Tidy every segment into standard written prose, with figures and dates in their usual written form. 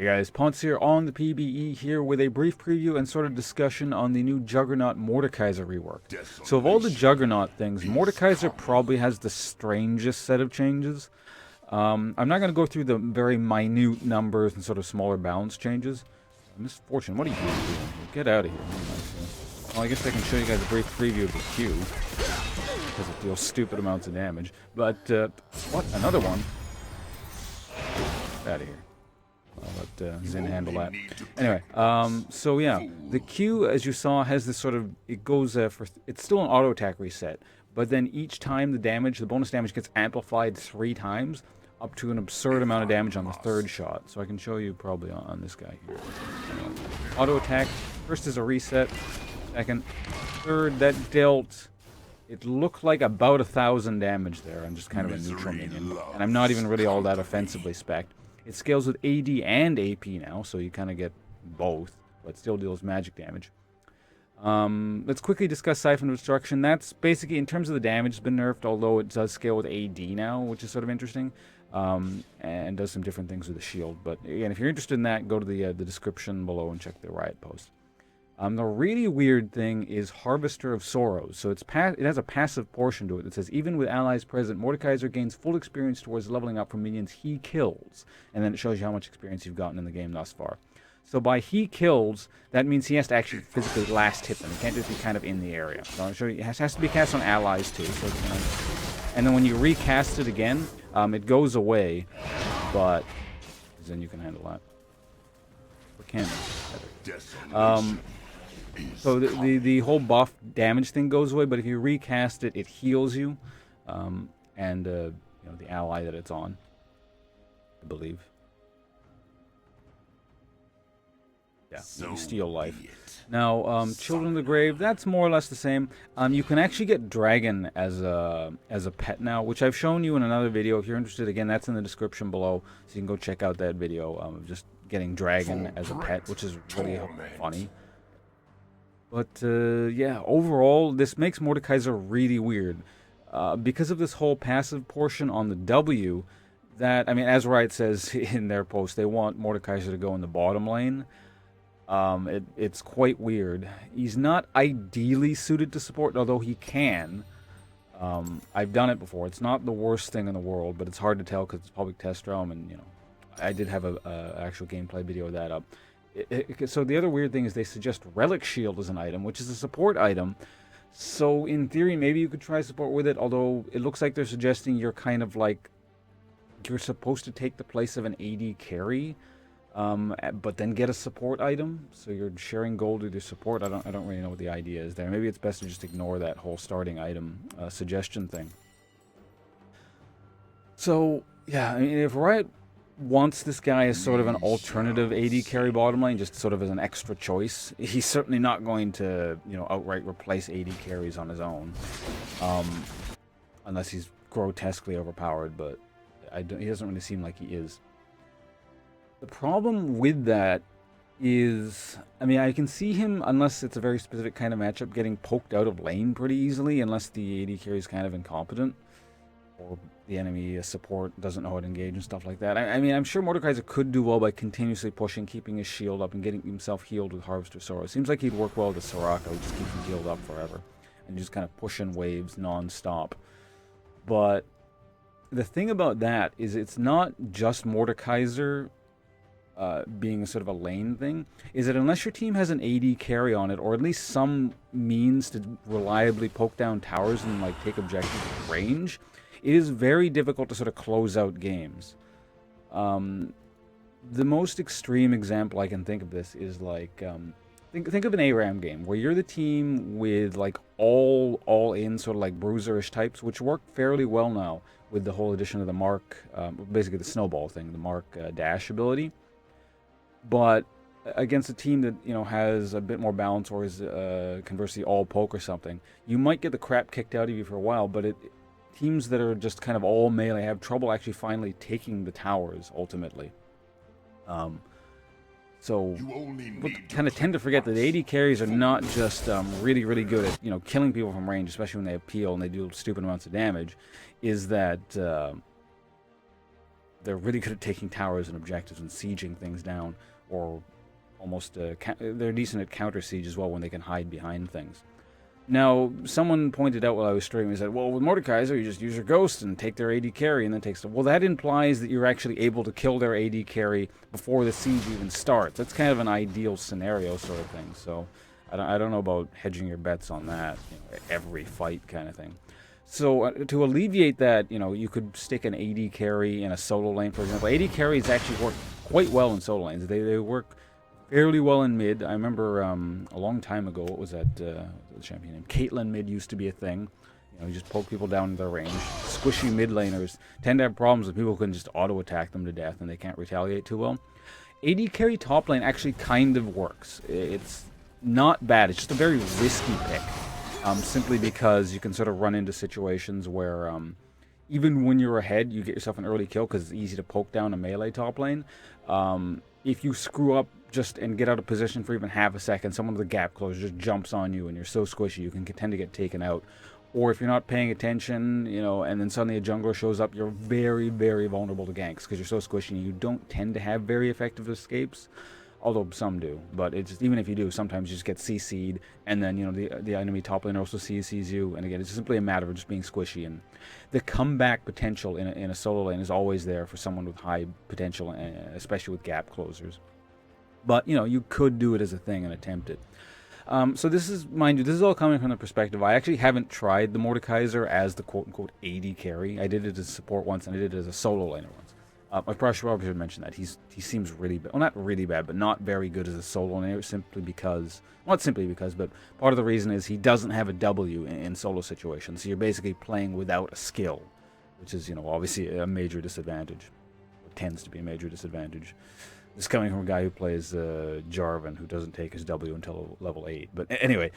Hey guys, Ponce here on the PBE here with a brief preview and sort of discussion on the new Juggernaut Mordekaiser rework. So of all the Juggernaut things, Mordekaiser probably has the strangest set of changes. I'm not going to go through the very minute numbers and sort of smaller balance changes. Misfortune, what are you doing? Get out of here. Well, I guess I can show you guys a brief preview of the Q, because it deals stupid amounts of damage. But, what? Another one? Get out of here. I'll let Zin handle that. Anyway, so yeah, the Q, as you saw, has this sort of, it goes it's still an auto attack reset, but then each time the bonus damage gets amplified 3 times, up to an absurd amount of damage on the 3rd shot. So I can show you probably on this guy here. Anyway, auto attack, first is a reset, second, third, that dealt, it looked like about 1,000 damage there. I'm just kind of a neutral minion, and I'm not even really all that offensively spec'd. It scales with AD and AP now, so you kind of get both, but still deals magic damage. Let's quickly discuss Siphon of Destruction. That's basically, in terms of the damage, it's been nerfed, although it does scale with AD now, which is sort of interesting, and does some different things with the shield. But again, if you're interested in that, go to the description below and check the Riot post. The really weird thing is Harvester of Sorrows. So it has a passive portion to it that says, even with allies present, Mordekaiser gains full experience towards leveling up from minions he kills. And then it shows you how much experience you've gotten in the game thus far. So by he kills, that means he has to actually physically last hit them. He can't just be kind of in the area. So I'll show you, it has to be cast on allies too. So and then when you recast it again, it goes away, but then you can handle that. Or can you? So the whole buff damage thing goes away, but if you recast it, it heals you, and you know, the ally that it's on, I believe. Yeah, you steal life. Now, Children of the Grave, that's more or less the same. You can actually get Dragon as a pet now, which I've shown you in another video. If you're interested, again, that's in the description below, so you can go check out that video of just getting Dragon as a pet, which is really funny. But, yeah, overall, this makes Mordekaiser really weird. Because of this whole passive portion on the W, that, I mean, as Riot says in their post, they want Mordekaiser to go in the bottom lane. It's quite weird. He's not ideally suited to support, although he can. I've done it before. It's not the worst thing in the world, but it's hard to tell because it's public test realm, and, you know, I did have a actual gameplay video of that up. So the other weird thing is they suggest Relic Shield as an item, which is a support item. So in theory, maybe you could try support with it, although it looks like they're suggesting you're kind of like, you're supposed to take the place of an AD carry, but then get a support item. So you're sharing gold with your support. I don't really know what the idea is there. Maybe it's best to just ignore that whole starting item suggestion thing. So yeah, I mean, if Riot wants this guy as sort of an alternative AD carry bottom lane, just sort of as an extra choice, he's certainly not going to, you know, outright replace AD carries on his own, unless he's grotesquely overpowered, but he doesn't really seem like he is. The problem with that is, I mean, I can see him, unless it's a very specific kind of matchup, getting poked out of lane pretty easily, unless the AD carry is kind of incompetent, or the enemy support doesn't know how to engage and stuff like that. I mean, I'm sure Mordekaiser could do well by continuously pushing, keeping his shield up, and getting himself healed with Harvester Sorrow. It seems like he'd work well with the Soraka, who just keeps him healed up forever, and just kind of pushing waves non-stop. But the thing about that is it's not just Mordekaiser being sort of a lane thing, is that unless your team has an AD carry on it, or at least some means to reliably poke down towers and like take objectives at range, it is very difficult to sort of close out games. The most extreme example I can think of this is like, think of an ARAM game where you're the team with like all in sort of like bruiserish types, which work fairly well now with the whole addition of the Mark, basically the snowball thing, the Mark dash ability. But against a team that, you know, has a bit more balance, or is conversely all poke or something, you might get the crap kicked out of you for a while, but teams that are just kind of all melee have trouble actually finally taking the towers, ultimately. So we kind of tend to forget that AD carries are not just really, really good at, you know, killing people from range, especially when they have peel and they do stupid amounts of damage, is that they're really good at taking towers and objectives and sieging things down, or almost they're decent at counter siege as well when they can hide behind things. Now, someone pointed out while I was streaming, said, well, with Mordekaiser, you just use your ghost and take their AD carry and then take stuff. Well, that implies that you're actually able to kill their AD carry before the siege even starts. That's kind of an ideal scenario sort of thing. So I don't know about hedging your bets on that, every fight kind of thing. So to alleviate that, you could stick an AD carry in a solo lane, for example. AD carries actually work quite well in solo lanes. They work fairly well in mid. I remember a long time ago, what was that the champion name? Caitlyn mid used to be a thing. You just poke people down to their range. Squishy mid laners tend to have problems with people who can just auto-attack them to death and they can't retaliate too well. AD carry top lane actually kind of works. It's not bad. It's just a very risky pick. Simply because you can sort of run into situations where even when you're ahead, you get yourself an early kill because it's easy to poke down a melee top lane. If you screw up and get out of position for even half a second, someone with a gap closure just jumps on you and you're so squishy you can tend to get taken out. Or if you're not paying attention, and then suddenly a jungler shows up, you're very, very vulnerable to ganks because you're so squishy and you don't tend to have very effective escapes. Although some do, but it's just, even if you do, sometimes you just get CC'd, and then the enemy top laner also sees you, and again, it's simply a matter of just being squishy. And the comeback potential in a solo lane is always there for someone with high potential, especially with gap closers. But you could do it as a thing and attempt it. So this is, mind you, this is all coming from the perspective. I actually haven't tried the Mordekaiser as the quote-unquote AD carry. I did it as support once, and I did it as a solo laner once. I probably should mention that. He seems really bad. Well, not really bad, but not very good as a solo laner, simply because... Not simply because, but part of the reason is he doesn't have a W in solo situations. So you're basically playing without a skill, which is, obviously a major disadvantage. Or tends to be a major disadvantage. This is coming from a guy who plays Jarvan, who doesn't take his W until level 8. But anyway,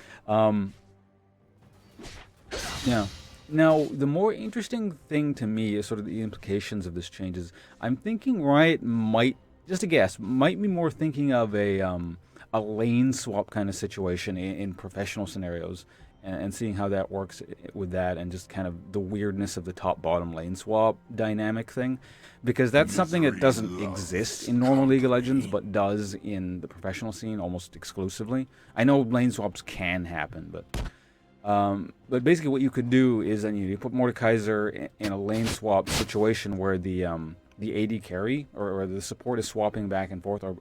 yeah. Now, the more interesting thing to me is sort of the implications of this change is I'm thinking Riot might, just a guess, might be more thinking of a lane swap kind of situation in professional scenarios and seeing how that works with that and just kind of the weirdness of the top-bottom lane swap dynamic thing. Because that's something that doesn't exist in normal League of Legends but does in the professional scene almost exclusively. I know lane swaps can happen, but basically what you could do is then you put Mordekaiser in a lane swap situation where the AD carry or the support is swapping back and forth or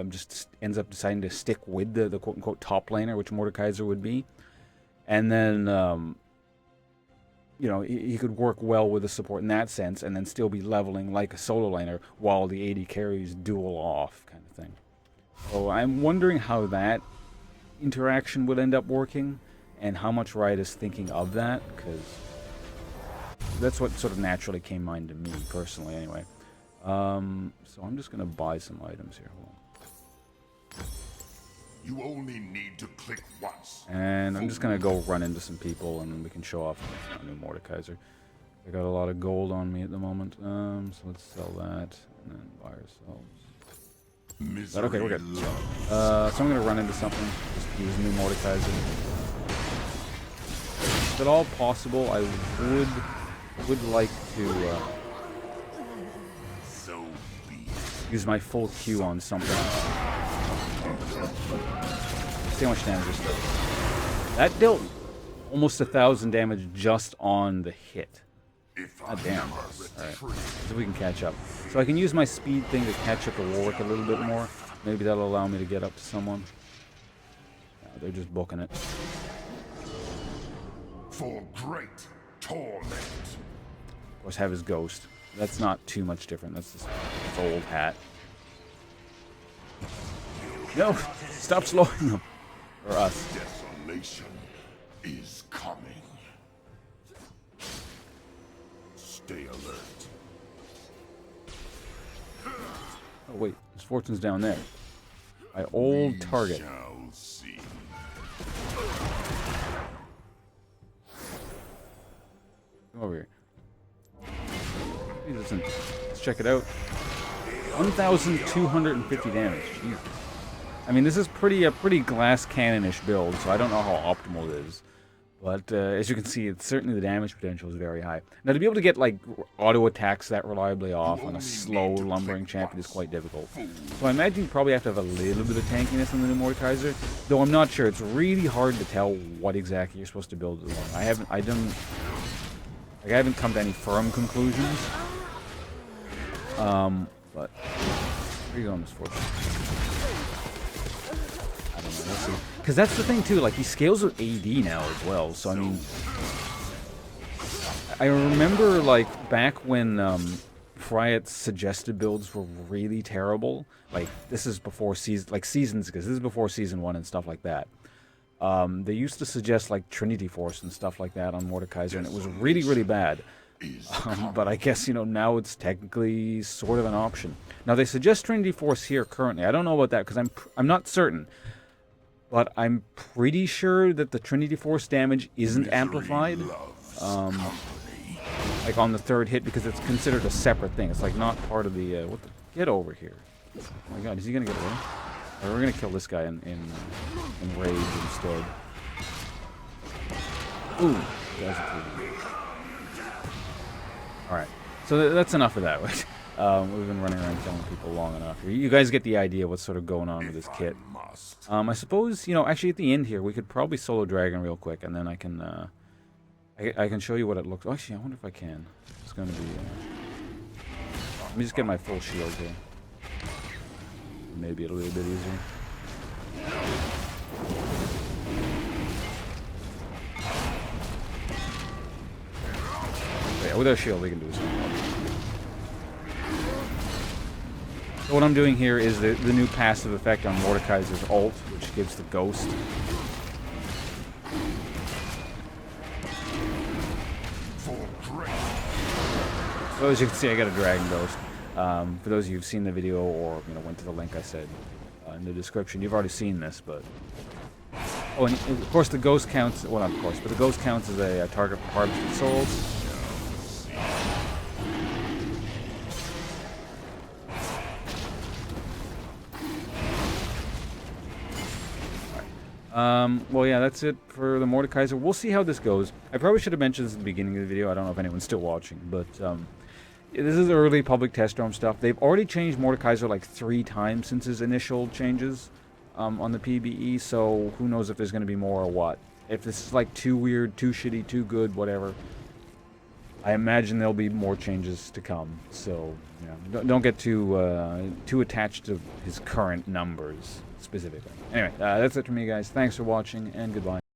just ends up deciding to stick with the quote-unquote top laner, which Mordekaiser would be. And then, he could work well with the support in that sense and then still be leveling like a solo laner while the AD carries duel off kind of thing. So I'm wondering how that interaction would end up working. And how much Riot is thinking of that, because that's what sort of naturally came to mind to me, personally, anyway. So I'm just going to buy some items here. Hold on. You only need to click once. And I'm just going to go run into some people, and then we can show off a new Mordekaiser. I got a lot of gold on me at the moment, so let's sell that, and then buy ourselves. But okay, we're good. So I'm going to run into something, just use new Mordekaiser. If at all possible, I would like to use my full Q on something. See how much damage this does. That dealt almost 1,000 damage just on the hit. God damn. Alright, see if we can catch up. So I can use my speed thing to catch up the Warwick a little bit more. Maybe that'll allow me to get up to someone. No, they're just booking it. For great torment. Of course, have his ghost. That's not too much different. That's just his old hat. No! Stop slowing them. Or us. Desolation is coming. Stay alert. Oh wait, his fortune's down there. My old target. Shall see. Come over here. Hey, listen, let's check it out. 1,250 damage. Jeez. I mean, this is a pretty glass cannon-ish build, so I don't know how optimal it is. But as you can see, it's certainly the damage potential is very high. Now, to be able to get like auto attacks that reliably off on a slow lumbering champion is quite difficult. So I imagine you probably have to have a little bit of tankiness in the new Mordekaiser, though I'm not sure. It's really hard to tell what exactly you're supposed to build with one. I haven't come to any firm conclusions. But where are you going, Misfortune? I don't know. Let's see. Because that's the thing too. Like he scales with AD now as well. So I mean, I remember like back when Friat's suggested builds were really terrible. Like this is before seasons, because this is before season 1 and stuff like that. They used to suggest like Trinity Force and stuff like that on Mordekaiser, and it was really, really bad. But I guess, you know, now it's technically sort of an option. Now they suggest Trinity Force here currently. I don't know about that because I'm not certain, but I'm pretty sure that the Trinity Force damage isn't amplified, like on the 3rd hit, because it's considered a separate thing. It's like not part of the get over here. Oh my God, is he gonna get away? Or we're gonna kill this guy in rage instead. Ooh, that's a pretty. Alright, so that's enough of that. We've been running around killing people long enough. You guys get the idea what's sort of going on with this kit. I suppose, you know, actually at the end here, we could probably solo Dragon real quick, and then I can I can show you what it looks like. Actually, I wonder if I can. It's going to be... let me just get my full shield here. Maybe it'll be a bit easier. Yeah, with our shield we can do something. So what I'm doing here is the new passive effect on Mordekaiser's ult, which gives the ghost. So as you can see, I got a Dragon Ghost. For those of you who've seen the video or went to the link I said in the description, you've already seen this, but... Oh, and of course the ghost counts... Well, not of course, but the ghost counts as a target for harvested souls. Well, yeah, that's it for the Mordekaiser. We'll see how this goes. I probably should have mentioned this at the beginning of the video. I don't know if anyone's still watching, but this is early public test room stuff. They've already changed Mordekaiser like 3 times since his initial changes on the PBE, so who knows if there's going to be more or what. If this is like too weird, too shitty, too good, whatever, I imagine there'll be more changes to come. So, don't get too attached to his current numbers specifically. Anyway, that's it for me, guys. Thanks for watching, and goodbye.